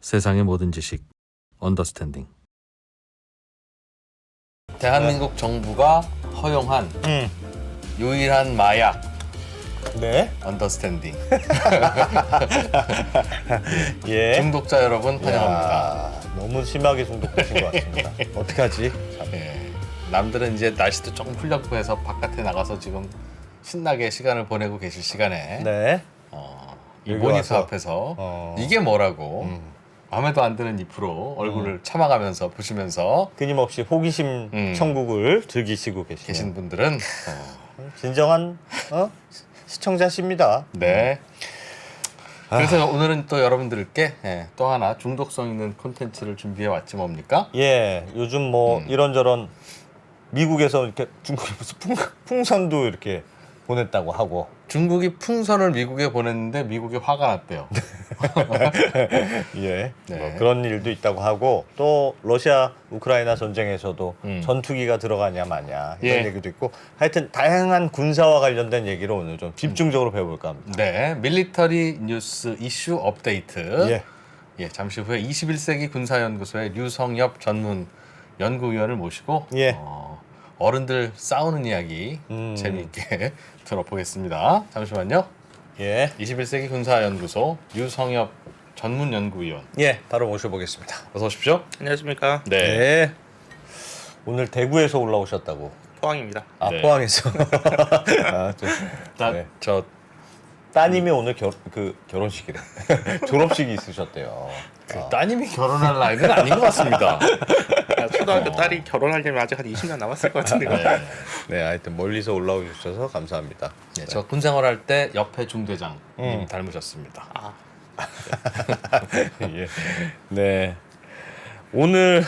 세상의 모든 지식 언더스탠딩. 대한민국 정부가 허용한 유일한 마약 네. 언더스탠딩. 예. 중독자 여러분 환영합니다. 야, 너무 심하게 중독되신 것 같습니다. 어떡하지? 참. 예. 남들은 이제 날씨도 조금 풀렸고 해서 바깥에 나가서 지금 신나게 시간을 보내고 계실 시간에 네. 이 여기 모니터 와서, 앞에서 이게 뭐라고 마음에도 안 드는 잎으로 얼굴을 참아가면서 보시면서 끊임없이 호기심 천국을 즐기시고 계신 분들은 진정한 시청자십니다. 네. 그래서 오늘은 또 여러분들께 또 하나 중독성 있는 콘텐츠를 준비해 왔지 뭡니까? 예. 요즘 뭐 이런저런 미국에서 이렇게 중국에 무슨 풍선도 이렇게 보냈다고 하고. 중국이 풍선을 미국에 보냈는데 미국에 화가 났대요. 예. 네. 뭐 그런 일도 있다고 하고 또 러시아 우크라이나 전쟁에서도 전투기가 들어가냐 마냐 이런 예. 얘기도 있고 하여튼 다양한 군사와 관련된 얘기를 오늘 좀 집중적으로 배워볼까 합니다. 네, 밀리터리 뉴스 이슈 업데이트. 예. 예, 잠시 후에 21세기 군사연구소의 류성엽 전문 연구위원을 모시고 예. 어른들 싸우는 이야기 재미있게 들어보겠습니다. 잠시만요. 예. 21세기 군사연구소 류성엽 전문 연구위원. 예. 바로 모셔보겠습니다. 어서 오십시오. 안녕하십니까. 네. 네. 오늘 대구에서 올라오셨다고. 포항입니다. 아, 네. 포항에서. 아, 또, 네. 저 따님이 오늘 결혼식이래. 졸업식이 있으셨대요. 따님이 결혼할 나이는 아닌 것 같습니다. 초등학교 딸이 결혼하려면 아직 한 20년 남았을 것 같은데요. 네. 네, 하여튼 멀리서 올라오셔서 감사합니다. 네, 저 군생활할 때 옆에 중대장 닮으셨습니다. 아, 예. 네. 오늘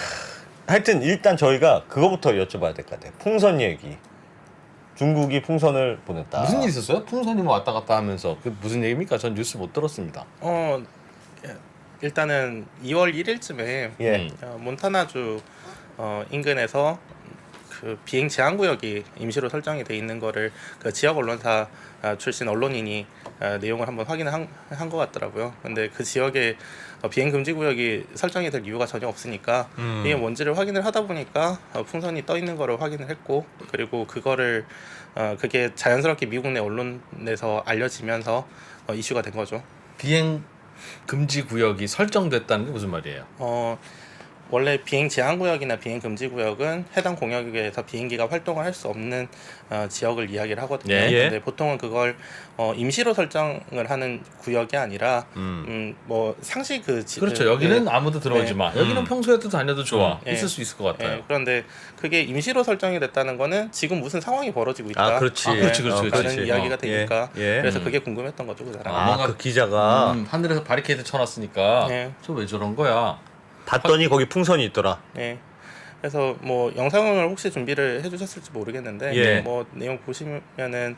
하여튼 일단 저희가 그거부터 여쭤봐야 될 것 같아요. 풍선 얘기. 중국이 풍선을 보냈다. 무슨 일 있었어요? 풍선이 뭐 왔다 갔다 하면서 그 무슨 얘기입니까? 전 뉴스 못 들었습니다. 일단은 2월 1일쯤에 예. 몬타나주 인근에서 그 비행 제한 구역이 임시로 설정이 돼 있는 거를 그 지역 언론사 출신 언론인이 내용을 한번 확인을 한 것 같더라고요. 근데 그 지역에 비행 금지 구역이 설정이 될 이유가 전혀 없으니까 이게 뭔지를 확인을 하다 보니까 풍선이 떠 있는 거를 확인을 했고, 그리고 그거를 그게 자연스럽게 미국 내 언론에서 알려지면서 이슈가 된 거죠. 비행 금지 구역이 설정됐다는 게 무슨 말이에요? 원래 비행 제한 구역이나 비행 금지 구역은 해당 공역에서 비행기가 활동을 할 수 없는 지역을 이야기를 하거든요. 예. 근데 보통은 그걸 임시로 설정을 하는 구역이 아니라 뭐 상시 그렇죠. 여기는 네. 아무도 들어오지 네. 마. 여기는 평소에도 다녀도 좋아. 네. 있을 수 있을 것 같아요. 네. 그런데 그게 임시로 설정이 됐다는 거는 지금 무슨 상황이 벌어지고 있다. 아, 그렇지. 그렇지. 라는 그렇지. 이야기가 되니까 예. 그래서 그게 궁금했던 거죠, 그 사람. 뭔가- 그 기자가 하늘에서 바리케이드 쳐놨으니까 네. 저 왜 저런 거야? 봤더니 거기 풍선이 있더라. 네. 그래서 뭐 영상을 혹시 준비를 해주셨을지 모르겠는데 예. 뭐 내용 보시면은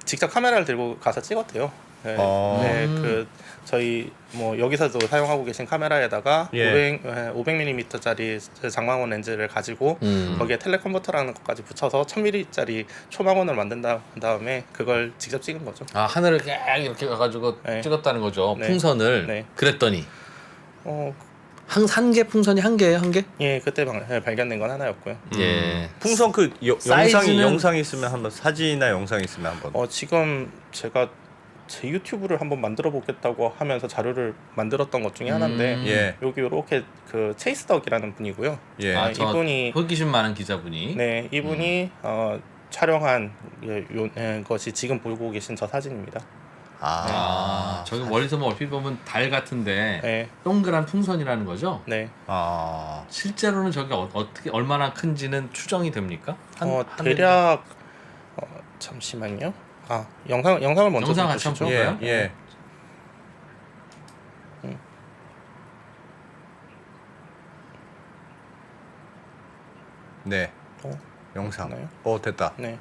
직접 카메라를 들고 가서 찍었대요. 네, 네, 그 저희 뭐 여기서도 사용하고 계신 카메라에다가 예. 500mm짜리 장망원 렌즈를 가지고 음. 거기에 텔레컨버터라는 것까지 붙여서 1000mm짜리 초망원을 만든 다음에 그걸 직접 찍은 거죠. 아, 하늘을 쫙 이렇게 가가지고 네. 찍었다는 거죠. 네. 풍선을. 네. 그랬더니 어, 한 개 풍선이 한 개예요, 한 개? 예, 그때 발견된 건 하나였고요. 예. 풍선 사이즈는- 영상이 있으면 한번 사진이나 영상이 있으면 한번. 지금 제가 제 유튜브를 한번 만들어 보겠다고 하면서 자료를 만들었던 것 중에 하나인데 예. 여기 이렇게 그 체이스덕이라는 분이고요. 예. 아, 저 이분이 호기심 많은 기자분이. 네, 이분이 촬영한 것이 지금 보고 계신 저 사진입니다. 아, 저기 멀리서 뭐 얼핏 보면 달 같은데 네, 동그란 풍선이라는 거죠? 네. 실제로는 저게 어떻게 얼마나 큰지는 추정이 됩니까? 대략 잠시만요. 영상을 먼저 영상 좀 같이 한번 보시죠. 볼까요? 예. 네. 영상. 됐나요? 됐다. 네.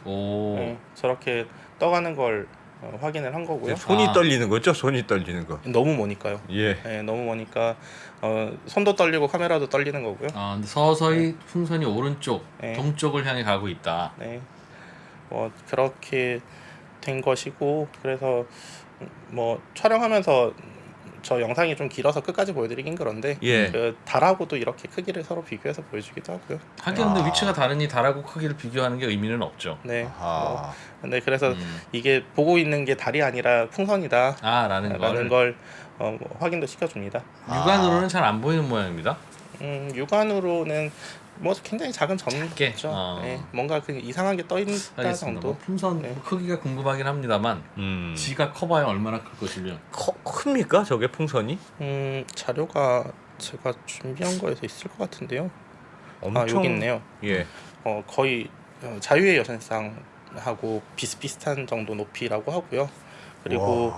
오. 네, 저렇게 떠가는 걸 확인을 한 거고요. 손이 떨리는 거죠? 손이 떨리는 거. 너무 머니까요. 예. 네, 너무 머니까 손도 떨리고 카메라도 떨리는 거고요. 아, 근데 서서히 풍선이 오른쪽, 네. 동쪽을 향해 가고 있다. 네, 그렇게 된 것이고, 그래서 뭐 촬영하면서 저 영상이 좀 길어서 끝까지 보여드리긴 그런데 예. 그 달하고도 이렇게 크기를 서로 비교해서 보여주기도 하고요. 하긴 근데 위치가 다르니 달하고 크기를 비교하는 게 의미는 없죠. 네. 아. 근데 그래서 이게 보고 있는 게 달이 아니라 풍선이다라는 라는 걸 뭐 확인도 시켜줍니다. 육안으로는 잘 안 보이는 모양입니다. 육안으로는 뭐 굉장히 작은 작게? 점이죠. 어. 네, 뭔가 그 이상하게 떠 있다 알겠습니다. 정도. 뭐 풍선 네. 크기가 궁금하긴 합니다만 지가 커봐야 얼마나 클 것이며. 큽니까 저게 풍선이? 자료가 제가 준비한 거에서 있을 것 같은데요. 엄청 여기 있네요. 예. 거의 자유의 여신상하고 비슷비슷한 정도 높이라고 하고요. 그리고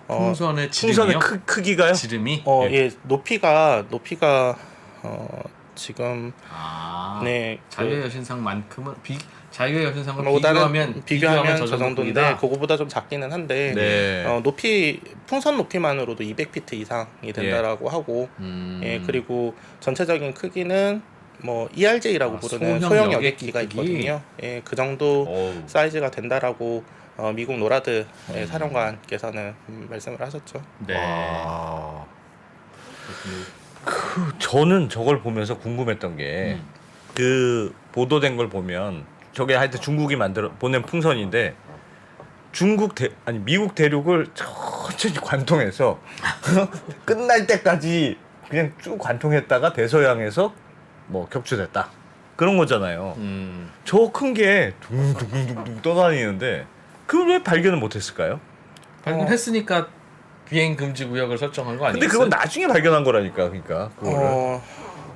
풍선의 지름이요? 풍선의 크기가요? 지름이? 예, 높이가 지금 네, 자유의 여신상만큼은 자유의 여신상을 뭐 비교하면 저 정도인데 크기다? 그거보다 좀 작기는 한데 네. 높이 풍선 높이만으로도 200피트 이상이 된다라고 하고 예, 그리고 전체적인 크기는 뭐 ERJ라고 부르는 소형 여객기가 있거든요. 예, 그 정도 어우. 사이즈가 된다라고 미국 노라드 사령관께서는 말씀을 하셨죠. 네. 저는 저걸 보면서 궁금했던 게 그 보도된 걸 보면 저게 하여튼 중국이 보낸 풍선인데 미국 대륙을 천천히 관통해서 끝날 때까지 그냥 쭉 관통했다가 대서양에서 뭐 격추됐다 그런 거잖아요. 저 큰 게 둥둥둥둥 떠다니는데 그걸 왜 발견을 못했을까요? 발견했으니까 비행 금지 구역을 설정한 거 아니겠어요? 근데 그건 나중에 발견한 거라니까, 그러니까 그거를.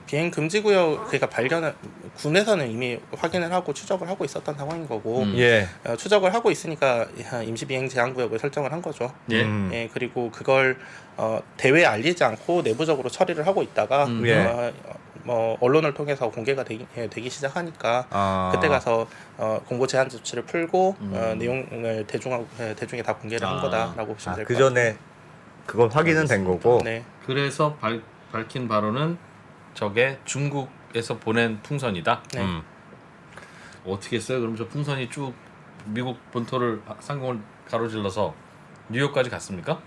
비행 금지 구역 그러니까 군에서는 이미 확인을 하고 추적을 하고 있었던 상황인 거고 예. 추적을 하고 있으니까 임시 비행 제한 구역을 설정을 한 거죠. 예. 예, 그리고 그걸 대외에 알리지 않고 내부적으로 처리를 하고 있다가 예. 뭐 언론을 통해서 공개가 되기 시작하니까 그때 가서 공고 제한 조치를 풀고 내용을 대중에 다 공개를 한 거다라고 보시면 될 것 그 같아요. 전에 그건 확인은 된 거고. 네. 그래서 밝힌 바로는 저게 중국에서 보낸 풍선이다. 네. 어떻게 했어요? 그럼 저 풍선이 쭉 미국 본토를 상공을 가로질러서 뉴욕까지 갔습니까?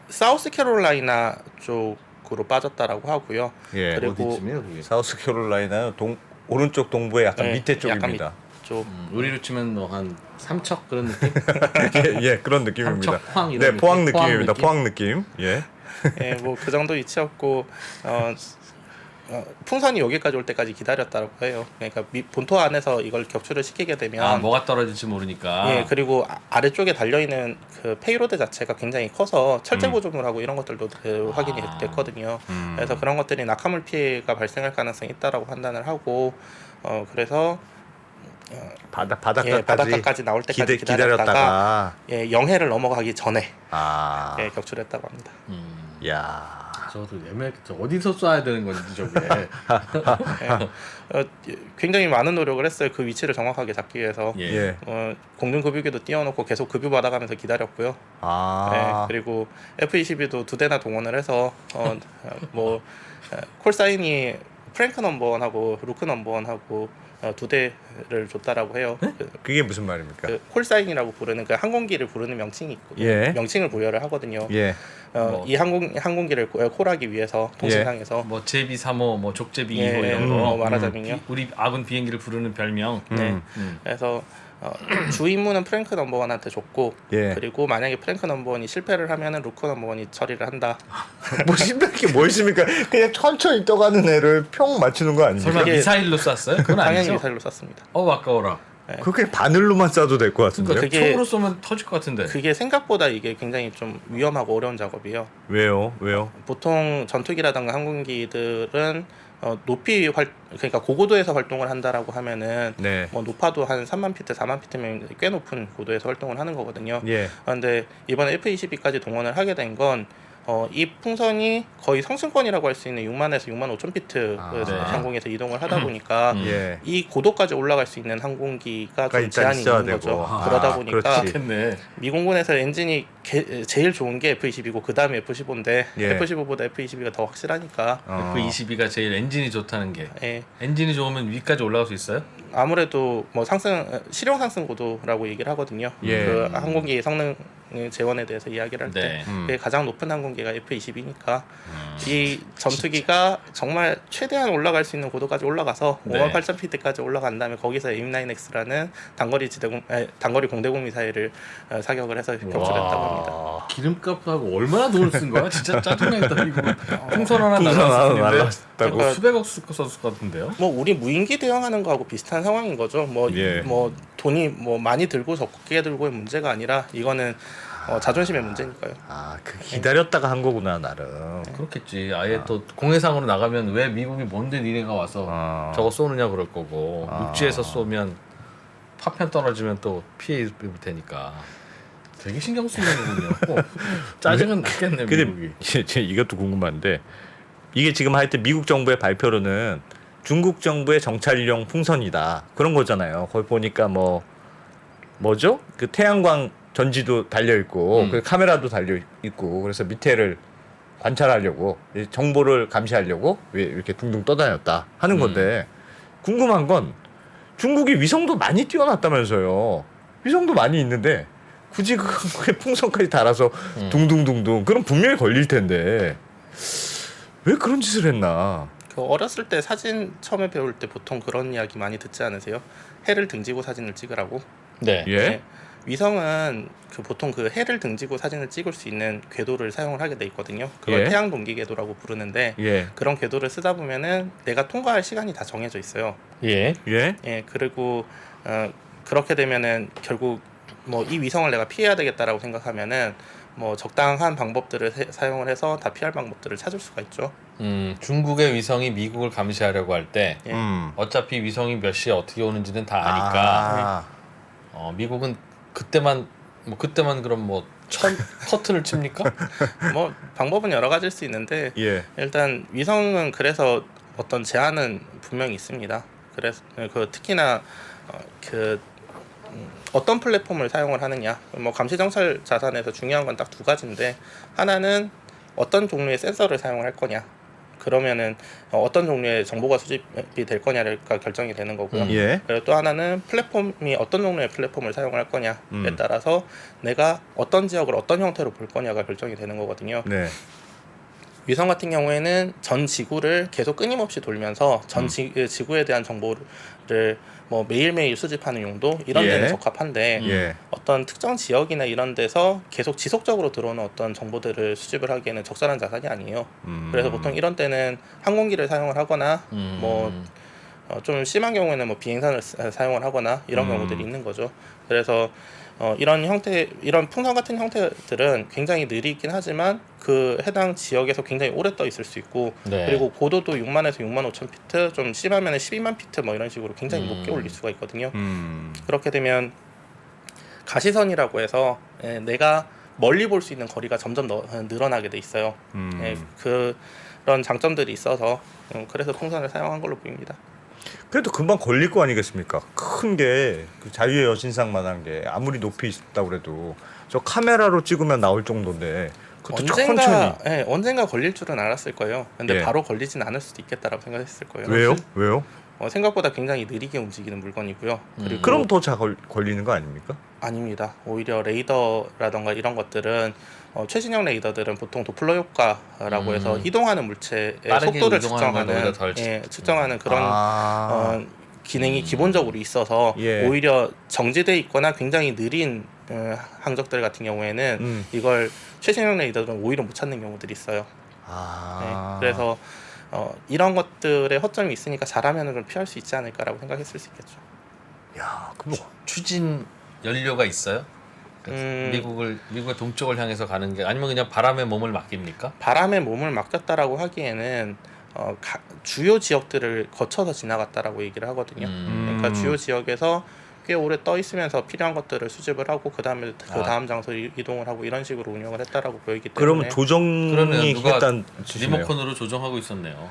사우스캐롤라이나 쪽으로 빠졌다라고 하고요. 예. 그리고 어디쯤이에요, 그게? 사우스캐롤라이나 오른쪽 동부의 약간 네, 밑에 쪽입니다. 쪽 우리로 치면 뭐 한 삼척 그런 느낌? 예, 그런 느낌입니다. 삼척, 포항 이런 네, 느낌? 포항 느낌입니다. 포항 포항 느낌. 예. 예, 뭐 그 정도 위치였고 풍선이 여기까지 올 때까지 기다렸다고 해요. 그러니까 본토 안에서 이걸 격추를 시키게 되면 뭐가 떨어질지 모르니까. 예, 그리고 아래쪽에 달려 있는 그 페이로드 자체가 굉장히 커서 철제 보조물하고 이런 것들도 확인이 됐거든요. 그래서 그런 것들이 낙하물 피해가 발생할 가능성이 있다라고 판단을 하고 그래서 바닷가까지 나올 때까지 기다렸다가 예, 영해를 넘어가기 전에 예, 격추했다고 합니다. 야. 저도 어디서 쏴야 되는 건지 저게. 굉장히 많은 노력을 했어요. 그 위치를 정확하게 잡기 위해서. 예. 공중 급유기도 띄워놓고 계속 급유 받아가면서 기다렸고요. 네, 그리고 F-22도 2대나 동원을 해서 콜사인이 프랭크 넘버원하고 루크 넘버원하고 2대를 줬다라고 해요. 그게 무슨 말입니까? 콜사인이라고 부르는 그 항공기를 부르는 명칭이 있고 예. 명칭을 부여를 하거든요. 예. 이 항공기를 콜하기 위해서 통신상에서 뭐 제비 3호, 뭐 족제비 예, 2호 이런 거. 말하자면요. 우리 아군 비행기를 부르는 별명. 네. 그래서 주 임무는 프랭크 넘버원한테 줬고 예. 그리고 만약에 프랭크 넘버원이 실패를 하면은 루크 넘버원이 처리를 한다. 뭐 심각해 뭐 있습니까? 그냥 천천히 떠가는 애를 평 맞추는 거 아닙니까? 설마 이게- 미사일로 쐈어요? 그건 당연히 아니죠. 미사일로 쐈습니다. 아까워라. 그렇게 바늘로만 쏴도 될 것 같은데요? 그러니까 그게- 총으로 쏘면 터질 것 같은데. 그게 생각보다 이게 굉장히 좀 위험하고 어려운 작업이에요. 왜요? 보통 전투기라든가 항공기들은 그러니까 고고도에서 활동을 한다라고 하면은 네. 뭐 높아도 한 3만 피트, 4만 피트면 꽤 높은 고도에서 활동을 하는 거거든요. 예. 그런데 이번에 F-22까지 동원을 하게 된 건 이 풍선이 거의 성층권이라고 할 수 있는 6만에서 6만 5천 피트 네. 상공에서 이동을 하다 보니까 예. 이 고도까지 올라갈 수 있는 항공기가 좀 일단 제한이 있어야 있는 거죠. 되고. 그러다 보니까 그렇지. 좋겠네. 미공군에서 엔진이 제일 좋은 게 F-22고 그 다음에 F-15인데 예. F-15보다 F-22가 더 확실하니까 F-22가 제일 엔진이 좋다는 게 예. 엔진이 좋으면 위까지 올라갈 수 있어요? 아무래도 뭐 실용 상승 고도라고 얘기를 하거든요. 예. 그 항공기 성능 재원에 대해서 이야기를 할 때 네. 그게 가장 높은 항공기가 F-22니까 이 전투기가 정말 최대한 올라갈 수 있는 고도까지 올라가서 네. 58,000피트까지 올라간 다음에 거기서 AIM-9X라는 단거리 공대공 미사일을 사격을 해서 격추됐다고 합니다. 기름값하고 얼마나 돈을 쓴 거야? 진짜 짜증나겠다. 이거 풍선 하나 풍선 하나 날라갔는데 날라갔다고. 수백억 썼을 것 같은데요? 뭐 우리 무인기 대응하는 거하고 비슷한 상황인 거죠. 뭐 예. 돈이 뭐 많이 들고 적게 들고의 문제가 아니라 이거는 자존심의 문제니까요. 그 기다렸다가 한 거구나 나름. 그렇겠지. 아예 또 공해상으로 나가면 왜 미국이 뭔데 니네가 와서 저거 쏘느냐 그럴 거고 육지에서 쏘면 파편 떨어지면 또 피해 입을 테니까 되게 신경 쓰는 거군요. 짜증은 났겠네 미국이. 근데 이것도 궁금한데 이게 지금 하여튼 미국 정부의 발표로는 중국 정부의 정찰용 풍선이다 그런 거잖아요. 거기 보니까 뭐죠? 그 태양광 전지도 달려 있고 그 카메라도 달려 있고 그래서 밑에를 관찰하려고 정보를 감시하려고 이렇게 둥둥 떠다녔다 하는 건데 궁금한 건 중국이 위성도 많이 띄워놨다면서요. 위성도 많이 있는데 굳이 그거에 풍선까지 달아서 둥둥둥둥 그럼 분명히 걸릴 텐데 왜 그런 짓을 했나? 그 어렸을 때 사진 처음에 배울 때 보통 그런 이야기 많이 듣지 않으세요? 해를 등지고 사진을 찍으라고. 네. 예? 네. 위성은 보통 그 해를 등지고 사진을 찍을 수 있는 궤도를 사용을 하게 돼 있거든요. 그걸 예? 태양 동기 궤도라고 부르는데 예. 그런 궤도를 쓰다 보면은 내가 통과할 시간이 다 정해져 있어요. 예. 예? 예, 그리고 그렇게 되면은 결국 뭐 이 위성을 내가 피해야 되겠다라고 생각하면은 뭐 적당한 방법들을 사용을 해서 다 피할 방법들을 찾을 수가 있죠. 중국의 위성이 미국을 감시하려고 할 때 예. 어차피 위성이 몇 시에 어떻게 오는지는 다 아니까 미국은 그때만 그럼 커튼을 칩니까? 뭐 방법은 여러 가지일 수 있는데 예. 일단 위성은 그래서 어떤 제한은 분명히 있습니다. 그래서 특히나 어떤 플랫폼을 사용을 하느냐. 뭐 감시 정찰 자산에서 중요한 건 딱 두 가지인데 하나는 어떤 종류의 센서를 사용을 할 거냐. 그러면은 어떤 종류의 정보가 수집이 될 거냐가 결정이 되는 거고요. 예. 그리고 또 하나는 플랫폼이 어떤 종류의 플랫폼을 사용을 할 거냐에 따라서 내가 어떤 지역을 어떤 형태로 볼 거냐가 결정이 되는 거거든요. 네. 위성 같은 경우에는 전 지구를 계속 끊임없이 돌면서 전 지구에 대한 정보를 뭐 매일매일 수집하는 용도 이런 예. 데는 적합한데 예. 어떤 특정 지역이나 이런 데서 계속 지속적으로 들어오는 어떤 정보들을 수집을 하기에는 적절한 자산이 아니에요. 그래서 보통 이런 때는 항공기를 사용을 하거나 좀 심한 경우에는 뭐 비행선을 사용을 하거나 이런 경우들이 있는 거죠. 그래서 이런 풍선 같은 형태들은 굉장히 느리긴 하지만 그 해당 지역에서 굉장히 오래 떠 있을 수 있고 네. 그리고 고도도 6만에서 6만 5천 피트, 좀 심하면 12만 피트 뭐 이런 식으로 굉장히 높게 올릴 수가 있거든요. 그렇게 되면 가시선이라고 해서 내가 멀리 볼 수 있는 거리가 점점 늘어나게 돼 있어요. 그런 장점들이 있어서 그래서 풍선을 사용한 걸로 보입니다. 그래도 금방 걸릴 거 아니겠습니까? 큰 게 그 자유의 여신상만한 게 아무리 높이 있다 그래도 저 카메라로 찍으면 나올 정도인데 그것도 천천히. 언젠가 걸릴 줄은 알았을 거예요. 근데 예. 바로 걸리진 않을 수도 있겠다라고 생각했을 거예요. 왜요? 왜요? 생각보다 굉장히 느리게 움직이는 물건이고요. 그리고 그럼 더 잘 걸리는 거 아닙니까? 아닙니다. 오히려 레이더라던가 이런 것들은 최신형 레이더들은 보통 도플러 효과라고 해서 이동하는 물체의 빠르게 속도를 이동하는 건 오히려 덜 측정하는 그런 기능이 기본적으로 있어서 예. 오히려 정지돼 있거나 굉장히 느린 항적들 같은 경우에는 이걸 최신형 레이더들은 오히려 못 찾는 경우들이 있어요. 그래서 이런 것들의 허점이 있으니까 잘하면 좀 피할 수 있지 않을까라고 생각했을 수 있겠죠. 야, 그럼 추진 연료가 있어요? 미국의 동쪽을 향해서 가는 게 아니면 그냥 바람에 몸을 맡깁니까? 바람에 몸을 맡겼다라고 하기에는 주요 지역들을 거쳐서 지나갔다라고 얘기를 하거든요. 그러니까 주요 지역에서 꽤 오래 떠 있으면서 필요한 것들을 수집을 하고 그 다음 장소로 이동을 하고 이런 식으로 운영을 했다라고 보이기 때문에 그러면 조정이 누가 했다는 뜻이네요. 리모컨으로 조정하고 있었네요.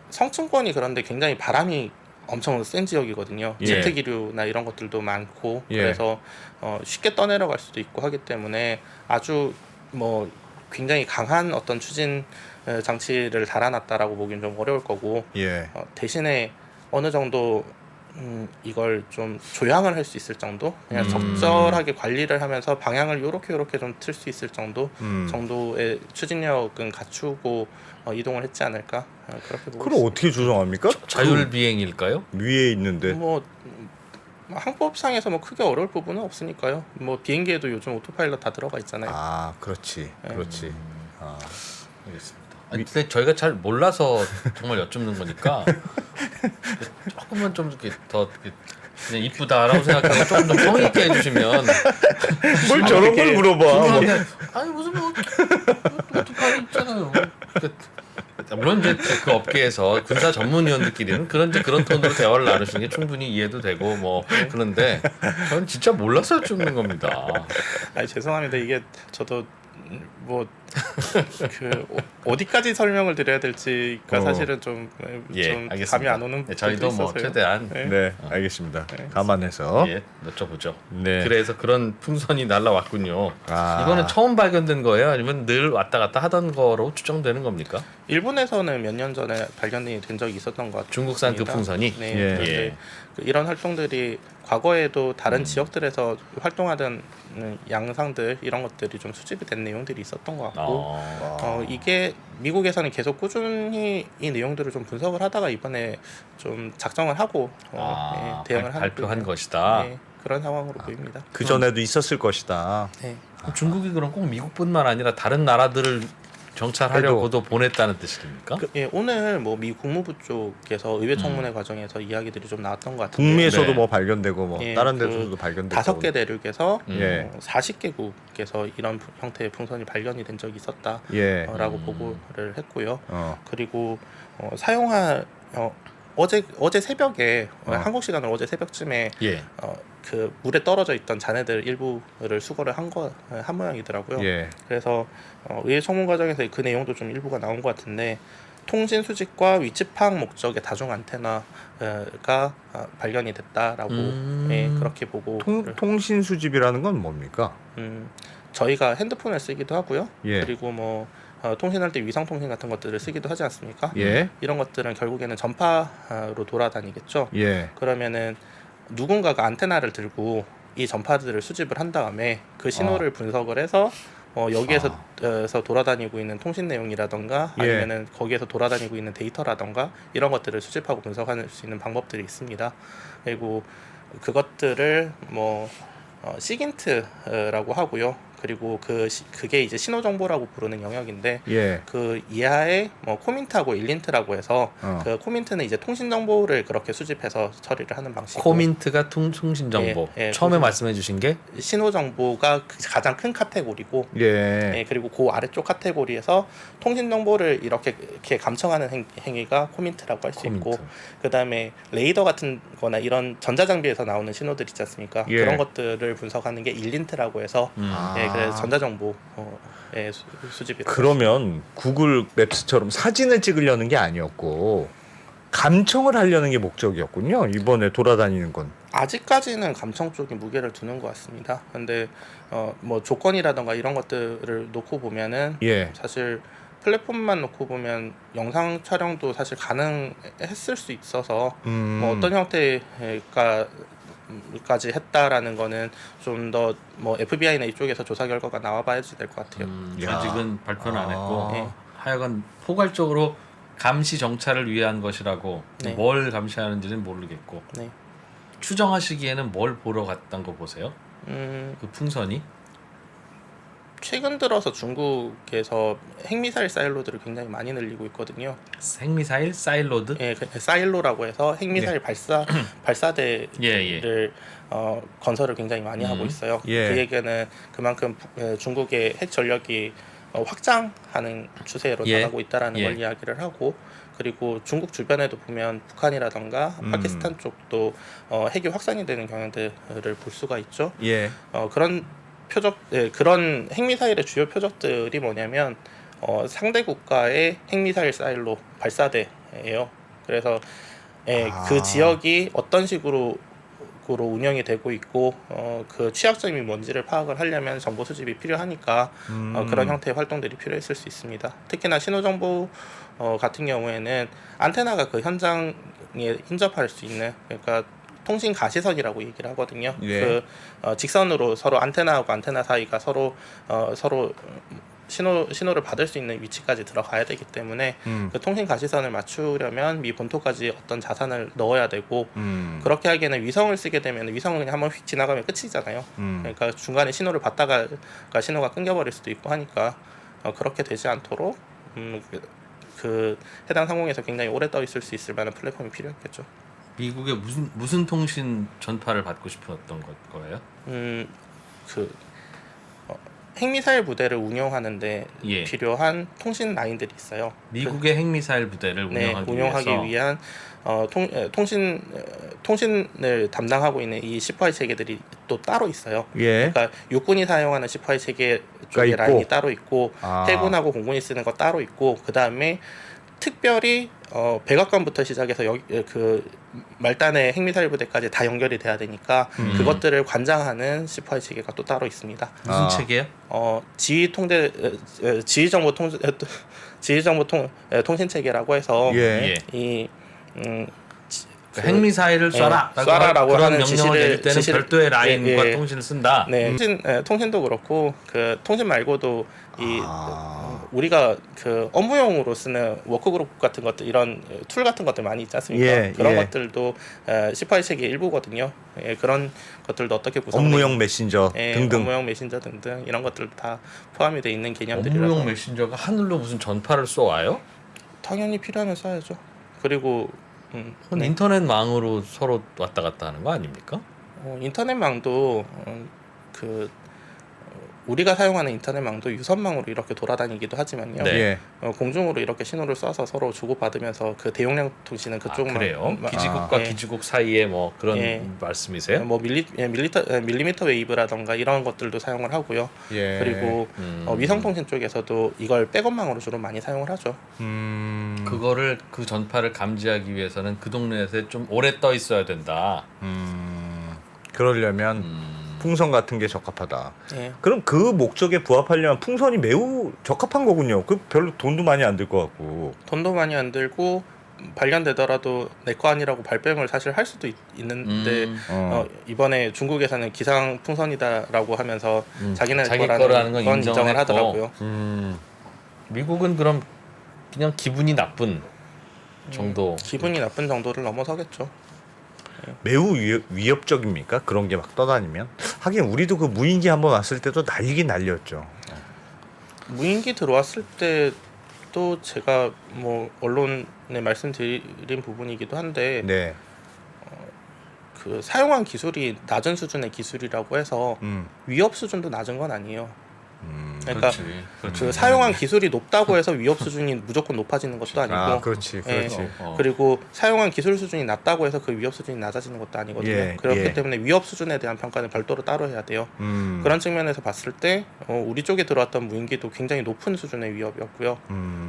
성층권이 그런데 굉장히 바람이 엄청 센 지역이거든요. 예. 제트 기류나 이런 것들도 많고 예. 그래서 쉽게 떠내려갈 수도 있고 하기 때문에 아주 뭐 굉장히 강한 어떤 추진 장치를 달아놨다라고 보기는 좀 어려울 거고 예. 대신에 어느 정도 이걸 좀 조향을 할 수 있을 정도, 그냥 적절하게 관리를 하면서 방향을 요렇게 좀 틀 수 있을 정도 정도의 추진력은 갖추고 이동을 했지 않을까 그렇게 보고 그럼 있습니다. 어떻게 조정합니까? 자율 비행일까요? 그 위에 있는데. 뭐 항법상에서 뭐 크게 어려울 부분은 없으니까요. 뭐 비행기에도 요즘 오토파일럿 다 들어가 있잖아요. 아, 그렇지. 그렇지. 아. 알겠습니다. 아니, 근데 저희가 잘 몰라서 정말 여쭙는 거니까 조금만 좀 이렇게 더 이렇게 그냥 이쁘다라고 생각하고 조금 더 성의 있게 해주시면 뭘 저런 걸 물어봐. 뭐. 아니 무슨 뭐 오토파일럿 있잖아요. 물론 이제 그 업계에서 군사 전문위원들끼리는 그런 톤으로 대화를 나누시는 게 충분히 이해도 되고 뭐 그런데 저는 진짜 몰라서 쫓는 겁니다. 아니 죄송합니다. 이게 저도 뭐 그 어디까지 설명을 드려야 될지가 사실은 좀 알겠습니다. 감이 안 오는 네, 저희도 뭐 있어서요. 최대한 네, 알겠습니다. 감안해서. 예, 여쭤보죠. 네. 그래서 그런 풍선이 날라왔군요. 아. 이거는 처음 발견된 거예요? 아니면 늘 왔다 갔다 하던 거로 추정되는 겁니까? 일본에서는 몇 년 전에 발견이 된 적이 있었던 것 같아요. 중국산 그 풍선이? 네. 예. 그런데 이런 활동들이 과거에도 다른 지역들에서 활동하던 양상들 이런 것들이 좀 수집이 된 내용들이 있었던 것 같고 이게 미국에서는 계속 꾸준히 이 내용들을 좀 분석을 하다가 이번에 좀 작정을 하고 대응을 하는 발표한 것이다. 네, 그런 상황으로 보입니다. 그 전에도 있었을 것이다. 네. 그럼 중국이 그럼 꼭 미국뿐만 아니라 다른 나라들을 정찰하려고도 보냈다는 뜻입니까? 오늘 뭐 미 국무부 쪽에서 의회 청문회 과정에서 이야기들이 좀 나왔던 것 같은데 북미에서도 네. 뭐 발견되고 뭐 다른 데서도 발견되고 5개 대륙에서 예. 40개국에서 이런 형태의 풍선이 발견이 된 적이 있었다라고 예. 보고를 했고요. 그리고 사용한 어제 새벽에 한국 시간으로 어제 새벽쯤에 예. 그 물에 떨어져 있던 잔해들 일부를 수거를 한 모양이더라고요. 예. 그래서 의회 청문 과정에서 그 내용도 좀 일부가 나온 것 같은데 통신 수집과 위치 파악 목적의 다중 안테나가 발견이 됐다라고 그렇게 보고 통신 수집이라는 건 뭡니까? 저희가 핸드폰을 쓰기도 하고요. 예. 그리고 뭐 통신할 때 위성 통신 같은 것들을 쓰기도 하지 않습니까? 예. 이런 것들은 결국에는 전파로 돌아다니겠죠. 예. 그러면은 누군가가 안테나를 들고 이 전파들을 수집을 한 다음에 그 신호를 분석을 해서 여기에서 돌아다니고 있는 통신 내용이라던가 예. 아니면은 거기에서 돌아다니고 있는 데이터라던가 이런 것들을 수집하고 분석할 수 있는 방법들이 있습니다. 그리고 그것들을 뭐 시긴트라고 하고요. 그리고 그게 이제 신호 정보라고 부르는 영역인데 예. 그 이하에 뭐 코민트하고 일린트라고 해서 그 코민트는 이제 통신 정보를 그렇게 수집해서 처리를 하는 방식이고 코민트가 통신 정보. 처음에 말씀해 주신 게 신호 정보가 가장 큰 카테고리고 예. 그리고 그 아래쪽 카테고리에서 통신 정보를 이렇게 감청하는 행위가 코민트라고 할 수 있고 그다음에 레이더 같은 거나 이런 전자장비에서 나오는 신호들 있지 않습니까? 예. 그런 것들을 분석하는 게 일린트라고 해서 그래서 전자정보 수집이 그러면 구글 맵스처럼 사진을 찍으려는 게 아니었고 감청을 하려는 게 목적이었군요. 이번에 돌아다니는 건. 아직까지는 감청 쪽에 무게를 두는 것 같습니다. 근데 뭐 조건이라던가 이런 것들을 놓고 보면은 예. 사실 플랫폼만 놓고 보면 영상 촬영도 사실 가능했을 수 있어서 뭐 어떤 형태까지 했다라는 거는 좀 더 뭐 FBI나 이쪽에서 조사 결과가 나와봐야지 될 것 같아요. 아직은 발표는 안 했고 네. 하여간 포괄적으로 감시 정찰을 위한 것이라고 네. 뭘 감시하는지는 모르겠고 네. 추정하시기에는 뭘 보러 갔던 거 보세요? 그 풍선이? 최근 들어서 중국에서 핵미사일 사일로들을 굉장히 많이 늘리고 있거든요. 핵미사일 사일로드? 예, 사일로라고 해서 핵미사일 발사대를 건설을 굉장히 많이 하고 있어요. 예. 그 얘기는 그만큼 중국의 핵 전력이 확장하는 추세로 나가고 있다라는 걸 이야기를 하고 그리고 중국 주변에도 보면 북한이라던가 파키스탄 쪽도 핵이 확산이 되는 경향들을 볼 수가 있죠. 예. 그런 핵미사일의 주요 표적들이 뭐냐면 상대 국가의 핵미사일 사일로 발사대예요. 그래서 예, 그 지역이 어떤 식으로 운영이 되고 있고 그 취약점이 뭔지를 파악을 하려면 정보 수집이 필요하니까 그런 형태의 활동들이 필요했을 수 있습니다. 특히나 신호정보 같은 경우에는 안테나가 그 현장에 인접할 수 있는, 그러니까 통신 가시선이라고 얘기를 하거든요. 예. 그 직선으로 서로 안테나하고 안테나 사이가 서로 신호를 받을 수 있는 위치까지 들어가야 되기 때문에 그 통신 가시선을 맞추려면 미 본토까지 어떤 자산을 넣어야 되고 그렇게 하기에는 위성을 쓰게 되면 위성은 그냥 한번 휙 지나가면 끝이잖아요. 그러니까 중간에 신호를 받다가 신호가 끊겨버릴 수도 있고 하니까 그렇게 되지 않도록 그 해당 상공에서 굉장히 오래 떠 있을 수 있을 만한 플랫폼이 필요했겠죠. 미국의 무슨 통신 전파를 받고 싶었던 거예요? 그 핵미사일 부대를 운영하는데 예. 필요한 통신 라인들이 있어요. 미국의 핵미사일 부대를 운영하기 위한 통신을 담당하고 있는 이 시파이 체계들이 또 따로 있어요. 예. 그러니까 육군이 사용하는 시파이 체계 쪽의 있고. 라인이 따로 있고 해군하고 공군이 쓰는 거 따로 있고 그 다음에 특별히 백악관부터 시작해서 그 말단의 핵미사일 부대까지 다 연결이 돼야 되니까 그것들을 관장하는 시파이 체계가 또 따로 있습니다. 무슨 체계요? 지휘정보 통신 체계라고 해서 예. 그 핵미사일을 쏴라라고 그런 하는 명령을 내릴 때는 별도의 라인과 통신을 쓴다. 네, 통신도 그렇고 그 통신 말고도 우리가 그 업무용으로 쓰는 워크그룹 같은 것들 이런 툴 같은 것들 많이 있지 않습니까? 예, 그런 예. 것들도 시파이 체계의 일부거든요. 예, 그런 것들도 어떻게 구성되어 업무용 메신저 등등. 업무용 메신저 등등 이런 것들도 다 포함이 돼 있는 개념들이라서 업무용 메신저가 하늘로 무슨 전파를 쏘아요? 당연히 필요하면 써야죠. 그리고 그건 인터넷망으로 서로 왔다 갔다 하는 거 아닙니까? 인터넷망도 우리가 사용하는 인터넷망도 유선망으로 이렇게 돌아다니기도 하지만요. 네. 공중으로 이렇게 신호를 쏴서 서로 주고받으면서 그 대용량 통신은 그쪽만 그래요? 기지국과 기지국 사이에 뭐 그런 말씀이세요? 뭐 밀리미터 웨이브라던가 이런 것들도 사용을 하고요. 예. 그리고 위성 통신 쪽에서도 이걸 백업망으로 주로 많이 사용을 하죠. 그거를 그 전파를 감지하기 위해서는 그 동네에서 좀 오래 떠 있어야 된다. 그러려면 풍선 같은 게 적합하다. 예. 그럼 그 목적에 부합하려면 풍선이 매우 적합한 거군요. 그 별로 돈도 많이 안 들 것 같고. 돈도 많이 안 들고 발견되더라도 내 거 아니라고 발뺌을 사실 할 수도 있는데 이번에 중국에서는 기상 풍선이다라고 하면서 자기네 거라는 건 인정을 하더라고요. 미국은 그럼 그냥 기분이 나쁜 정도. 기분이 나쁜 정도를 넘어서겠죠. 매우 위협적입니까? 그런 게 막 떠다니면? 하긴 우리도 그 무인기 한번 왔을 때도 날리긴 날렸죠. 무인기 들어왔을 때도 제가 뭐 언론에 말씀드린 부분이기도 한데 네. 그 사용한 기술이 낮은 수준의 기술이라고 해서 위협 수준도 낮은 건 아니에요. 그러니까 그 사용한 기술이 높다고 해서 위협 수준이 무조건 높아지는 것도 아니고, 그렇지. 그리고 사용한 기술 수준이 낮다고 해서 그 위협 수준이 낮아지는 것도 아니거든요. 그렇기 때문에 위협 수준에 대한 평가는 별도로 따로 해야 돼요. 그런 측면에서 봤을 때 우리 쪽에 들어왔던 무인기도 굉장히 높은 수준의 위협이었고요.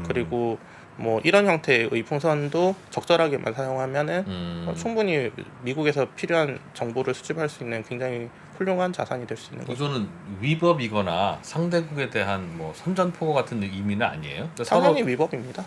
그리고 뭐 이런 형태의 풍선도 적절하게만 사용하면은 충분히 미국에서 필요한 정보를 수집할 수 있는 굉장히 훌륭한 자산이 될 수 있는 거죠. 이거는 위법이거나 상대국에 대한 뭐 선전포고 같은 의미는 아니에요? 그러니까 당연히 위법입니다.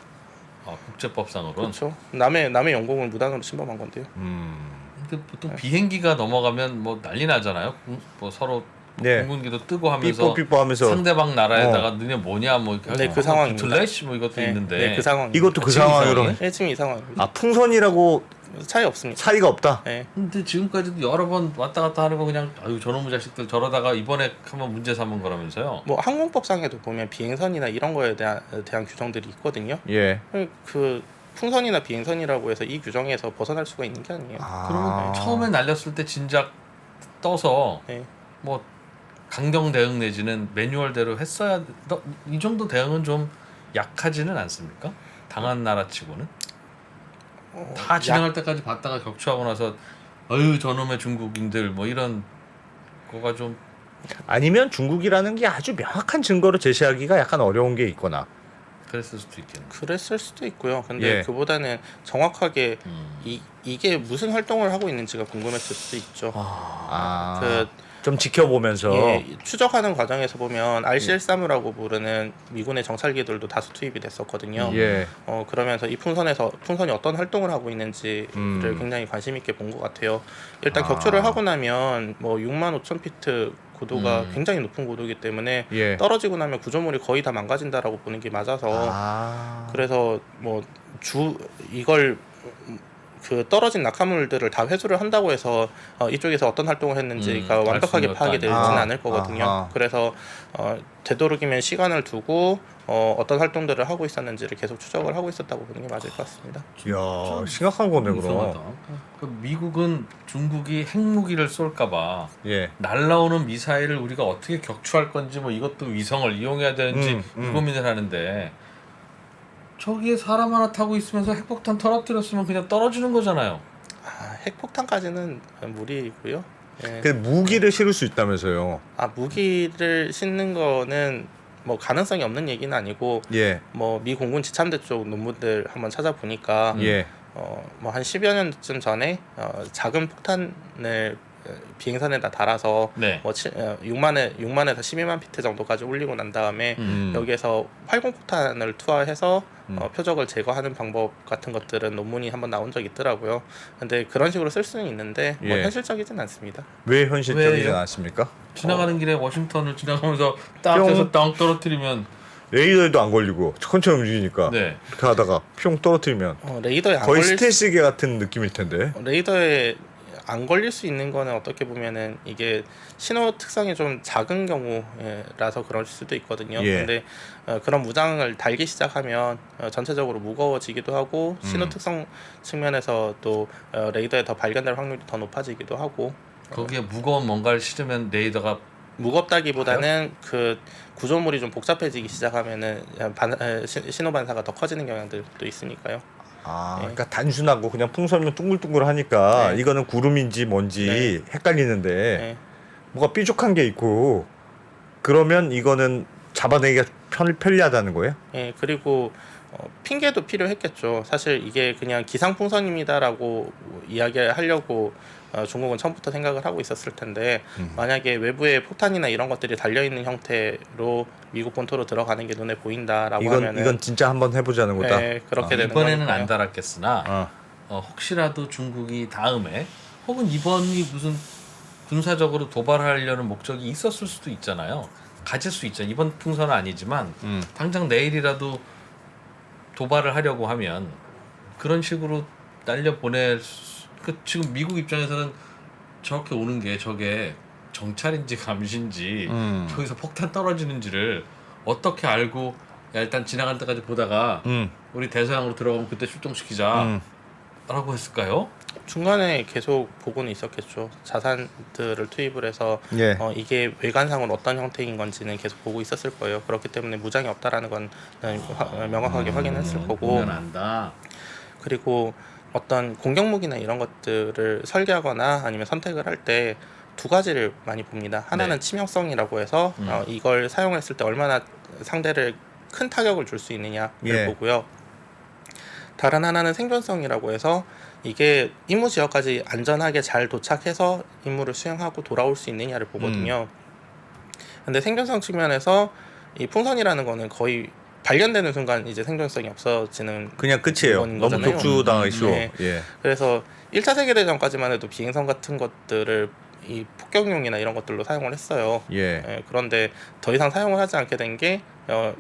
국제법상으로는. 그렇죠. 남의 영공을 무단으로 침범한 건데요. 근데 보통 비행기가 넘어가면 뭐 난리 나잖아요. 뭐 서로 공군기도 뜨고 하면서 삐뽀삐뽀하면서 상대방 나라에다가 너네 뭐냐 뭐 그 상황입니다. 붙을래? 뭐 이것도 있는데 그 상황. 이것도 그 상황으로 지금 이 상황입니다. 풍선이라고 차이 없습니다. 차이가 없다. 네. 근데 지금까지도 여러 번 왔다 갔다 하는 거 그냥 아유 저놈의 자식들 저러다가 이번에 한번 문제 삼은 거라면서요. 뭐 항공법상에도 보면 비행선이나 이런 거에 대한 규정들이 있거든요. 예. 그 풍선이나 비행선이라고 해서 이 규정에서 벗어날 수가 있는 게 아니에요. 그러면 처음에 날렸을 때 진작 떠서 뭐 강경 대응 내지는 매뉴얼대로 했어야 이 정도 대응은 좀 약하지는 않습니까? 당한 나라치고는 다 진행할 때까지 봤다가 격추하고 나서 어유 저놈의 중국인들 뭐 이런 거가 좀 아니면 중국이라는 게 아주 명확한 증거로 제시하기가 약간 어려운 게 있거나 그랬을 수도 있겠네. 그랬을 수도 있고요. 근데 예. 그보다는 정확하게 이게 무슨 활동을 하고 있는지가 궁금했을 수도 있죠. 좀 지켜보면서 예, 추적하는 과정에서 보면 RCL-3이라고 부르는 미군의 정찰기들도 다수 투입이 됐었거든요. 예. 그러면서 이 풍선이 어떤 활동을 하고 있는지를 굉장히 관심 있게 본 것 같아요. 일단 격추를 하고 나면 뭐 65,000피트 고도가 굉장히 높은 고도이기 때문에 예. 떨어지고 나면 구조물이 거의 다 망가진다라고 보는 게 맞아서 그래서 뭐 이걸 그 떨어진 낙하물들을 다 회수를 한다고 해서 이쪽에서 어떤 활동을 했는지가 알 완벽하게 수는 파악이 되지는 없다. 않을 거거든요. 아하. 그래서 되도록이면 시간을 두고 어떤 활동들을 하고 있었는지를 계속 추적을 하고 있었다고 보는 게 맞을 것 같습니다. 이야, 심각한 거네 그럼. 이상하다. 그 미국은 중국이 핵무기를 쏠까봐 예. 날라오는 미사일을 우리가 어떻게 격추할 건지 뭐 이것도 위성을 이용해야 되는지 이 고민을 하는데 저기에 사람 하나 타고 있으면서 핵폭탄 터뜨렸으면 그냥 떨어지는 거잖아요. 핵폭탄까지는 무리고요. 예. 그 무기를 실을 수 있다면서요. 무기를 싣는 거는 뭐 가능성이 없는 얘기는 아니고 예. 뭐 미 공군 지참대 쪽 논문들 한번 찾아보니까 예. 뭐 한 10여 년쯤 전에 작은 폭탄을 비행선에다 달아서 네. 뭐 6만에서 12만 피트 정도까지 올리고 난 다음에 여기에서 활공폭탄을 투하해서 표적을 제거하는 방법 같은 것들은 논문이 한번 나온 적이 있더라고요. 근데 그런 식으로 쓸 수는 있는데 뭐 예. 현실적이진 않습니다. 왜 현실적이지 왜요? 않습니까? 지나가는 길에 워싱턴을 지나가면서 딱 뿅. 해서 땅 떨어뜨리면 레이더에도 안 걸리고 천천히 움직이니까 네. 이렇게 하다가 뿅 떨어뜨리면 레이더에 안 거의 걸릴 스텔스기 같은 느낌일 텐데. 레이더에 안 걸릴 수 있는 거는 어떻게 보면은 이게 신호 특성이 좀 작은 경우라서 그럴 수도 있거든요. 예. 근데 그런 무장을 달기 시작하면 전체적으로 무거워지기도 하고 신호 특성 측면에서 또 레이더에 더 발견될 확률이 더 높아지기도 하고 거기에 무거운 뭔가를 실으면 레이더가 무겁다기보다는 그 구조물이 좀 복잡해지기 시작하면은 신호 반사가 더 커지는 경향들도 있으니까요. 그러니까 단순하고 그냥 풍선이면 둥글둥글하니까 네. 이거는 구름인지 뭔지 헷갈리는데 네. 뭐가 삐죽한 게 있고 그러면 이거는 잡아내기가 편리하다는 거예요? 예, 그리고 핑계도 필요했겠죠. 사실 이게 그냥 기상풍선입니다라고 이야기하려고 중국은 처음부터 생각을 하고 있었을 텐데 만약에 외부에 폭탄이나 이런 것들이 달려있는 형태로 미국 본토로 들어가는 게 눈에 보인다라고 하면은 이건 진짜 한번 해보자는 거다. 예, 그렇게 되는 이번에는 거니까요. 안 달았겠으나 혹시라도 중국이 다음에 혹은 이번이 무슨 군사적으로 도발하려는 목적이 있었을 수도 있잖아요. 가질 수 있죠. 이번 풍선은 아니지만 당장 내일이라도 도발을 하려고 하면 그런 식으로 날려 보낼 지금 미국 입장에서는 저렇게 오는 게 저게 정찰인지 감시인지 저기서 폭탄 떨어지는지를 어떻게 알고 야, 일단 지나갈 때까지 보다가 우리 대서양으로 들어가면 그때 출동시키자 라고 했을까요? 중간에 계속 보고는 있었겠죠. 자산들을 투입을 해서 예. 이게 외관상으로 어떤 형태인 건지는 계속 보고 있었을 거예요. 그렇기 때문에 무장이 없다라는 건 명확하게 확인했을 거고 보면 안다. 그리고 어떤 공격 무기나 이런 것들을 설계하거나 아니면 선택을 할 때 두 가지를 많이 봅니다. 하나는 네. 치명성이라고 해서 이걸 사용했을 때 얼마나 상대를 큰 타격을 줄 수 있느냐를 예. 보고요. 다른 하나는 생존성이라고 해서 이게 임무 지역까지 안전하게 잘 도착해서 임무를 수행하고 돌아올 수 있느냐를 보거든요. 근데 생존성 측면에서 이 풍선이라는 거는 거의 발견되는 순간 이제 생존성이 없어지는 그냥 끝이에요. 그런 너무 거잖아요. 격추당했어. 네. 예. 그래서 1차 세계대전까지만 해도 비행선 같은 것들을 이 폭격용이나 이런 것들로 사용을 했어요. 예. 그런데 더 이상 사용을 하지 않게 된 게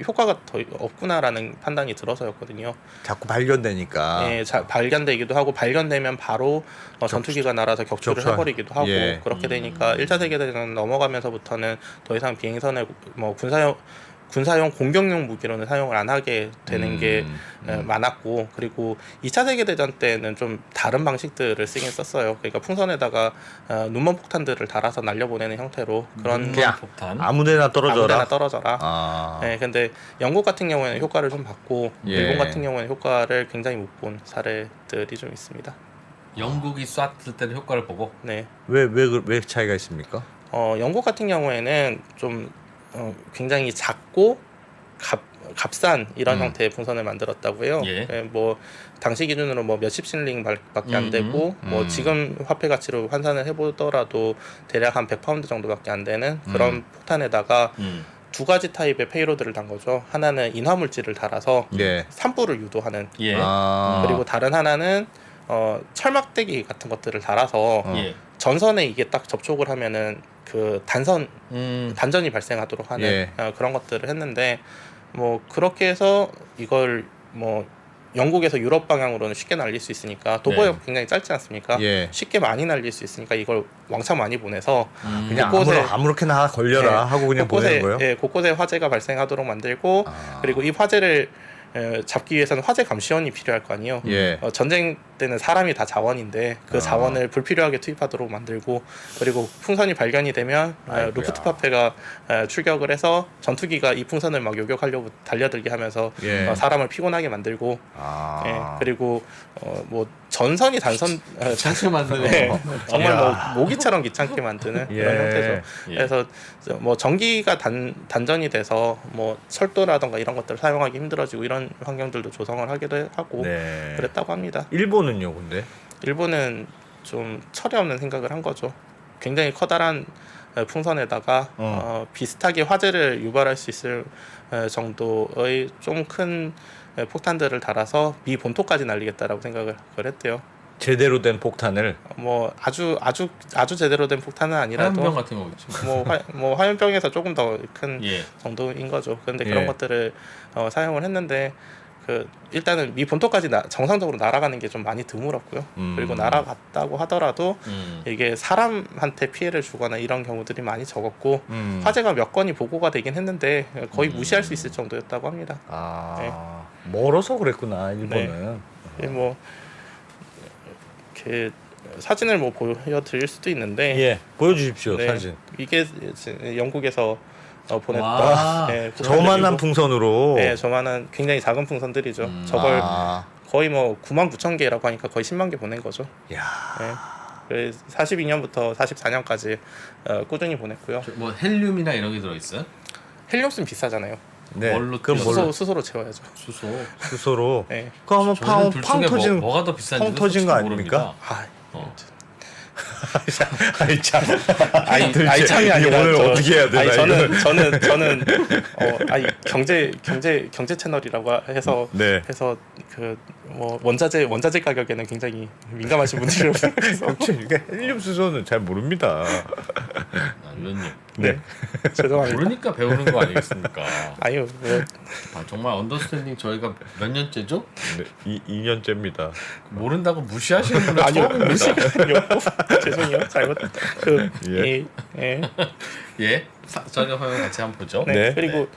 효과가 더 없구나라는 판단이 들어서였거든요. 자꾸 발견되니까. 발견되기도 하고 발견되면 바로 전투기가 날아서 격추를 격추한- 해버리기도 하고 예. 그렇게 되니까 1차 세계대전 넘어가면서부터는 더 이상 비행선을 뭐 군사용 공격용 무기로는 사용을 안 하게 되는 게 많았고 그리고 2차 세계대전 때는 좀 다른 방식들을 쓰긴 썼어요. 그러니까 풍선에다가 눈먼 폭탄들을 달아서 날려보내는 형태로 그런 그냥 폭탄. 아무데나 떨어져라. 아무데나 떨어져라. 아. 네, 근데 영국 같은 경우에는 효과를 좀 봤고 예. 일본 같은 경우에는 효과를 굉장히 못 본 사례들이 좀 있습니다. 영국이 쐈을 때는 효과를 보고 네, 왜 차이가 있습니까? 영국 같은 경우에는 좀 굉장히 작고 값싼 이런 형태의 풍선을 만들었다고 해요. 예. 뭐 당시 기준으로 뭐 몇십 실링밖에 안 되고 뭐 지금 화폐 가치로 환산을 해보더라도 대략 한 100파운드 정도밖에 안 되는 그런 폭탄에다가 두 가지 타입의 페이로드를 단 거죠. 하나는 인화 물질을 달아서 예. 산불을 유도하는 예. 그리고 다른 하나는 철막대기 같은 것들을 달아서 예. 전선에 이게 딱 접촉을 하면은 그 단전이 발생하도록 하는 예. 그런 것들을 했는데 뭐 그렇게 해서 이걸 뭐 영국에서 유럽 방향으로는 쉽게 날릴 수 있으니까 도보가 굉장히 짧지 않습니까? 예. 쉽게 많이 날릴 수 있으니까 이걸 왕창 많이 보내서 그냥 곳곳에 아무렇게나 걸려라 하고 그냥 보내는 거예요? 예, 곳곳에 화재가 발생하도록 만들고 그리고 이 화재를 잡기 위해서는 화재 감시원이 필요할 거 아니에요. 예. 전쟁 때는 사람이 다 자원인데 그 자원을 불필요하게 투입하도록 만들고 그리고 풍선이 발견이 되면 아이고야. 루프트파페가 출격을 해서 전투기가 이 풍선을 막 요격하려고 달려들게 하면서 예. 사람을 피곤하게 만들고 아. 예, 그리고 뭐 전선이 자체 만드는 네, 거. 정말 뭐 모기처럼 귀찮게 만드는 예. 그런 형태죠. 예. 그래서 뭐 전기가 단전이 돼서 뭐 철도라던가 이런 것들을 사용하기 힘들어지고 이런 환경들도 조성을 하기도 하고 네. 그랬다고 합니다. 일본은요, 근데? 일본은 좀 철이 없는 생각을 한 거죠. 굉장히 커다란 풍선에다가 비슷하게 화재를 유발할 수 있을 정도의 좀 큰 폭탄들을 달아서 미 본토까지 날리겠다라고 생각을 했대요. 제대로 된 폭탄을 뭐 아주 제대로 된 폭탄은 아니라도 화염병 같은 거 있지. 뭐 화염병에서 조금 더 큰 예. 정도인 거죠. 그런데 예. 그런 것들을 사용을 했는데 그 일단은 미 본토까지 정상적으로 날아가는 게 좀 많이 드물었고요. 그리고 날아갔다고 하더라도 이게 사람한테 피해를 주거나 이런 경우들이 많이 적었고 화재가 몇 건이 보고가 되긴 했는데 거의 무시할 수 있을 정도였다고 합니다. 아 멀어서 그랬구나 일본은. 네. 뭐 이렇게 사진을 뭐 보여드릴 수도 있는데 예, 보여주십시오 네, 사진. 이게 영국에서 보냈던 와, 네, 저만한 풍선으로. 네, 저만한 굉장히 작은 풍선들이죠. 저걸 아, 거의 뭐 99,000개라고 하니까 거의 10만 개 보낸 거죠. 야, 네. 그래서 42년부터 44년까지 꾸준히 보냈고요. 뭐 헬륨이나 이런 게 들어 있어요? 헬륨은 비싸잖아요. 네. 뭘로 그럼 띄워서? 뭘로? 수소로 채워야죠. 수소. 수소로. 네. 그거 하면 저는 둘 팡 중에 터진 뭐가 더 비싼지 펑 터진 거 아닙니까? 아, 아이 참. 아이 참이 아니라 오늘 어떻게 해야 되나? 아니 이거는. 저는 아니 경제 채널이라고 해서 네. 그 뭐 원자재 가격에는 굉장히 민감하신 분들이라고 생각해서 혹시 이게 헬륨 수소는 잘 모릅니다. 아, 위원님. 네 죄송합니다. 모르니까 배우는 거 아니겠습니까? 아니요 뭐, 아, 정말 언더스탠딩 저희가 몇 년째죠? 네, 2년째입니다. 모른다고 무시하시는 분들 아니요 처음입니다. 무시가 아니고 죄송해요 잘못 예. 예, 전혀 화면 같이 한번 보죠. 네. 네. 그리고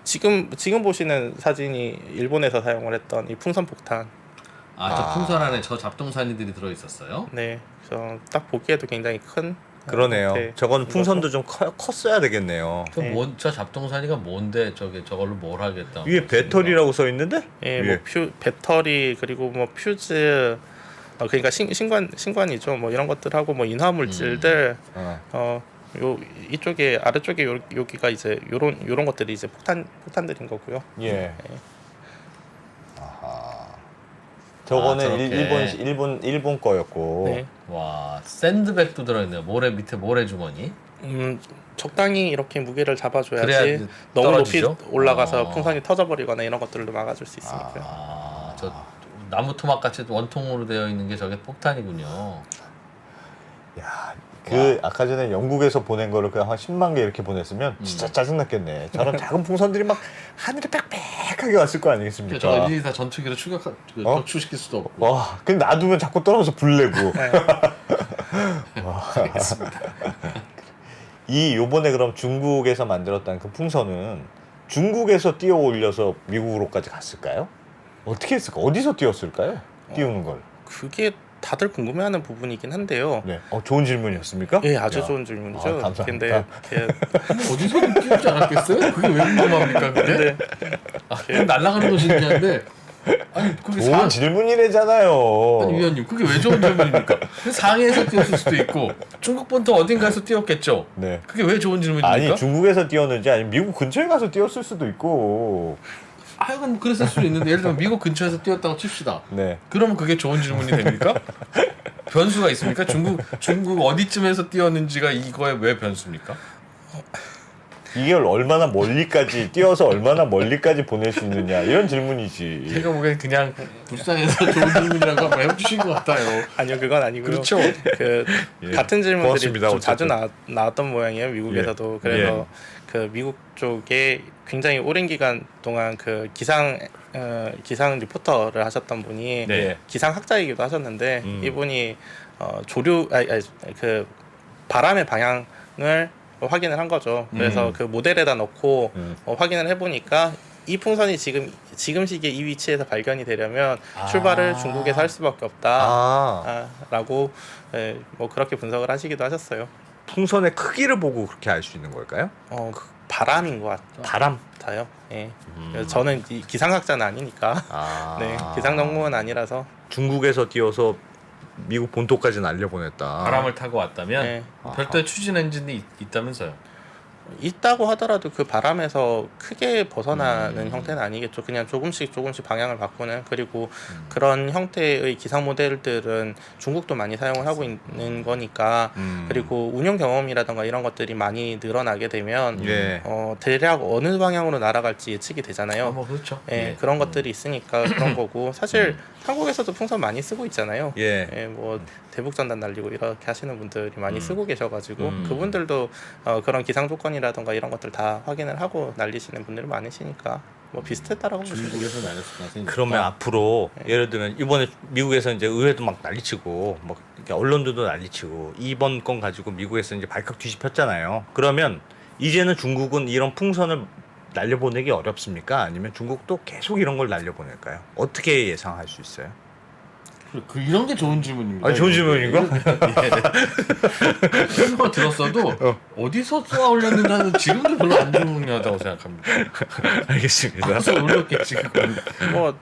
지금 보시는 사진이 일본에서 사용을 했던 이 풍선 폭탄. 저 풍선 안에 저 잡동사니들이 들어 있었어요. 네. 그래서 딱 보기에도 굉장히 큰. 그러네요. 네. 저건 풍선도 좀 컸어야 되겠네요. 그 저 잡동사니가 뭔데 저걸로 뭘 하겠다. 위에 배터리라고 써 있는데? 예, 위에. 뭐 배터리 그리고 뭐 퓨즈. 그러니까 신관이죠. 뭐 이런 것들하고 뭐 인화 물질들. 요 이쪽에 아래쪽에 여기가 이제 요런 것들이 이제 폭탄들인 거고요. 예. 아하. 저거는 저렇게. 일본 거였고. 네. 와, 샌드백도 들어 있네요. 밑에 모래 주머니. 적당히 이렇게 무게를 그래야 잡아줘야지 너무 떨어지죠? 높이 올라가서 풍선이 터져버리거나 이런 것들도 막아줄 수 있으니까. 저 나무 토막 같이 원통으로 되어 있는 게 저게 폭탄이군요. 야, 아까 전에 영국에서 보낸 거를 그냥 한 10만 개 이렇게 보냈으면 진짜 짜증났겠네. 저런 작은 풍선들이 막 하늘에 빽빽하게 왔을 거 아니겠습니까? 저 1, 2, 4 전투기로 격추시킬 수도 없고. 와, 근데 놔두면 자꾸 떨어져서 불 내고. 알겠습니다. 요번에 그럼 중국에서 만들었다는 그 풍선은 중국에서 띄워 올려서 미국으로까지 갔을까요? 어떻게 했을까? 어디서 띄웠을까요? 띄우는 걸. 그게 다들 궁금해하는 부분이긴 한데요. 네. 좋은 질문이었습니까? 예, 아주 야. 좋은 질문이죠. 감사합니다. 근데 어디서 띄우지 않았겠어요? 그게 왜 궁금합니까? 근데? 그냥 날아가는 거 신기한데 아니 그게 좋은 질문이래잖아요. 아니 위원님 그게 왜 좋은 질문입니까? 상해에서 뛰었을 수도 있고 중국 본토 어딘가에서 뛰었겠죠. 네. 그게 왜 좋은 질문입니까? 아니 중국에서 뛰었는지 아니면 미국 근처에 가서 뛰었을 수도 있고. 하여간 그랬을 수도 있는데 예를 들면 미국 근처에서 뛰었다고 칩시다. 네. 그러면 그게 좋은 질문이 됩니까? 변수가 있습니까? 중국 어디쯤에서 뛰었는지가 이거에 왜 변수입니까? 이걸 얼마나 멀리까지 뛰어서 얼마나 멀리까지 보낼 수 있느냐 이런 질문이지. 제가 보기엔 그냥 불쌍해서 좋은 질문이라고 한번 해주신 것 같아요. 아니요, 그건 아니고요. 그렇죠. 그 예. 같은 질문들이 고맙습니다, 좀 어쨌든. 자주 나왔던 모양이에요, 미국에서도. 그래서 그 미국 쪽에 굉장히 오랜 기간 동안 그 기상 리포터를 하셨던 분이 네. 기상학자이기도 하셨는데 이분이 그 바람의 방향을 확인을 한 거죠. 그래서 그 모델에다 넣고 확인을 해보니까 이 풍선이 지금 시기에 이 위치에서 발견이 되려면 출발을 중국에서 할 수밖에 없다라고 뭐 그렇게 분석을 하시기도 하셨어요. 풍선의 크기를 보고 그렇게 알 수 있는 걸까요? 바람인 것 바람? 같아요. 예. 그래서 저는 이 기상학자는 아니니까 네, 기상 전공은 아니라서 중국에서 뛰어서 미국 본토까지 날려보냈다. 바람을 타고 왔다면 네. 별도의 추진 엔진이 있다면서요. 있다고 하더라도 그 바람에서 크게 벗어나는 형태는 아니겠죠. 그냥 조금씩 방향을 바꾸는. 그리고 그런 형태의 기상 모델들은 중국도 많이 사용을 하고 있는 거니까 그리고 운영 경험이라던가 이런 것들이 많이 늘어나게 되면 대략 어느 방향으로 날아갈지 예측이 되잖아요. 뭐 그렇죠. 그런 것들이 있으니까 그런 거고 사실 한국에서도 풍선 많이 쓰고 있잖아요. 뭐 대북전단 날리고 이렇게 하시는 분들이 많이 쓰고 계셔가지고 그분들도 그런 기상 조건이라던가 이런 것들 다 확인을 하고 날리시는 분들이 많으시니까 뭐 비슷했다라고 보시면 중국에서 날렸으니까. 그러면 앞으로 예를 들면 이번에 미국에서 이제 의회도 막 난리치고 뭐 이렇게 언론들도 난리치고 이번 건 가지고 미국에서 이제 발칵 뒤집혔잖아요. 그러면 이제는 중국은 이런 풍선을 날려보내기 어렵습니까? 아니면 중국도 계속 이런 걸 날려보낼까요? 어떻게 예상할 수 있어요? 이런 게 좋은 질문입니다. 좋은 질문인가? 설명 들었어도 어디서 쏘아 올렸는가는 지금도 별로 안 중요하다고 생각합니다. 알겠습니다. 어디서 올렸겠지 그건. 뭐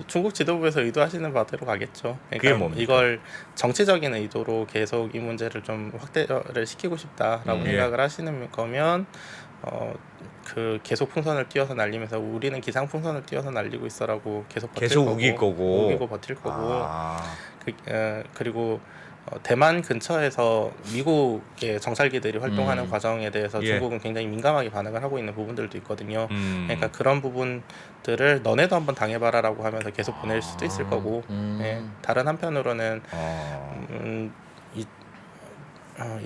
중국 지도부에서 의도하시는 바대로 가겠죠. 그게 그러니까 뭡니까? 이걸 정치적인 의도로 계속 이 문제를 좀 확대를 시키고 싶다라고 생각을 하시는 거면 그 계속 풍선을 띄워서 날리면서 우리는 기상 풍선을 띄워서 날리고 있어라고 계속 버틸 계속 거고, 우길 거고 우기고 버틸 거고 그리고 대만 근처에서 미국의 정찰기들이 활동하는 과정에 대해서 중국은 굉장히 민감하게 반응을 하고 있는 부분들도 있거든요. 그러니까 그런 부분들을 너네도 한번 당해봐라라고 하면서 계속 보낼 수도 있을 거고 다른 한편으로는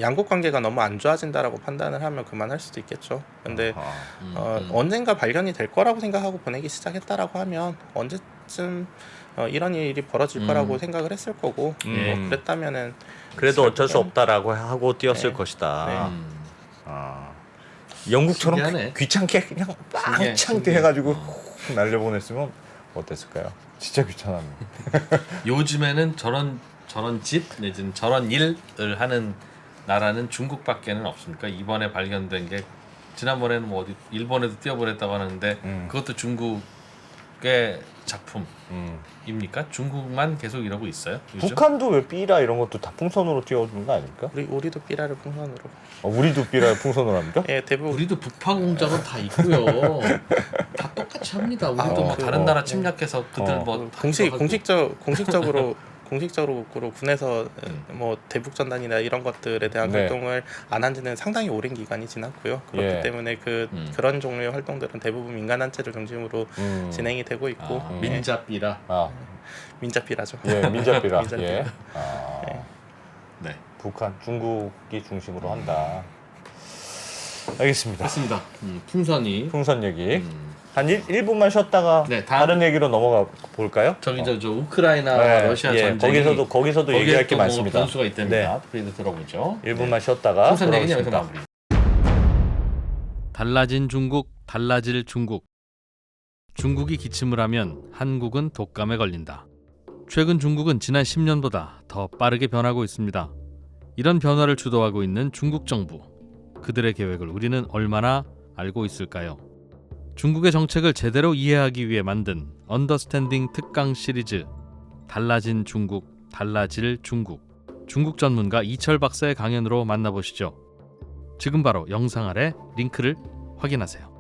양국 관계가 너무 안 좋아진다라고 판단을 하면 그만할 수도 있겠죠. 근데 언젠가 발견이 될 거라고 생각하고 보내기 시작했다라고 하면 언제쯤 이런 일이 벌어질 거라고 생각을 했을 거고 뭐 그랬다면은 그래도 어쩔 수 없다라고 하고 뛰었을 것이다. 영국처럼 신기하네. 귀찮게 그냥 빵창 해가지고 훅 날려보냈으면 어땠을까요? 진짜 귀찮았네. 요즘에는 저런 짓 내지는 저런 일을 하는 나라는 중국밖에는 없으니까 이번에 발견된 게 지난번에는 뭐 어디 일본에도 띄워보냈다고 하는데 그것도 중국의 작품입니까? 중국만 계속 이러고 있어요? 요즘? 북한도 왜 삐라 이런 것도 다 풍선으로 띄워주는 거 아닙니까? 우리도 삐라를 풍선으로 우리도 삐라 풍선으로 합니까? 대부분 우리도 북파 공작은 다 있고요. 다 똑같이 합니다. 우리도 뭐 다른 나라 침략해서 그들 뭐 공식적으로 군에서 뭐 대북전단이나 이런 것들에 대한 활동을 안 한 지는 상당히 오랜 기간이 지났고요. 그렇기 때문에 그런 종류의 활동들은 대부분 민간단체를 중심으로 진행이 되고 있고 민자삐라. 민자삐라죠. 민자삐라. 민자삐라. 네. 북한, 중국이 중심으로 한다. 알겠습니다. 맞습니다. 풍선이 풍선 얘기. 한 1분만 쉬었다가 다른 얘기로 넘어가 볼까요? 저기 저 우크라이나 러시아 전쟁이 거기서도 얘기할 게 많습니다. 변수가 있답니다. 그래서 들어보죠. 1분만 쉬었다가 풍선 얘기는 여기서 돌아오겠습니다. 마무리. 달라진 중국, 달라질 중국. 중국이 기침을 하면 한국은 독감에 걸린다. 최근 중국은 지난 10년보다 더 빠르게 변하고 있습니다. 이런 변화를 주도하고 있는 중국 정부. 그들의 계획을 우리는 얼마나 알고 있을까요? 중국의 정책을 제대로 이해하기 위해 만든 언더스탠딩 특강 시리즈 달라진 중국, 달라질 중국. 중국 전문가 이철 박사의 강연으로 만나보시죠. 지금 바로 영상 아래 링크를 확인하세요.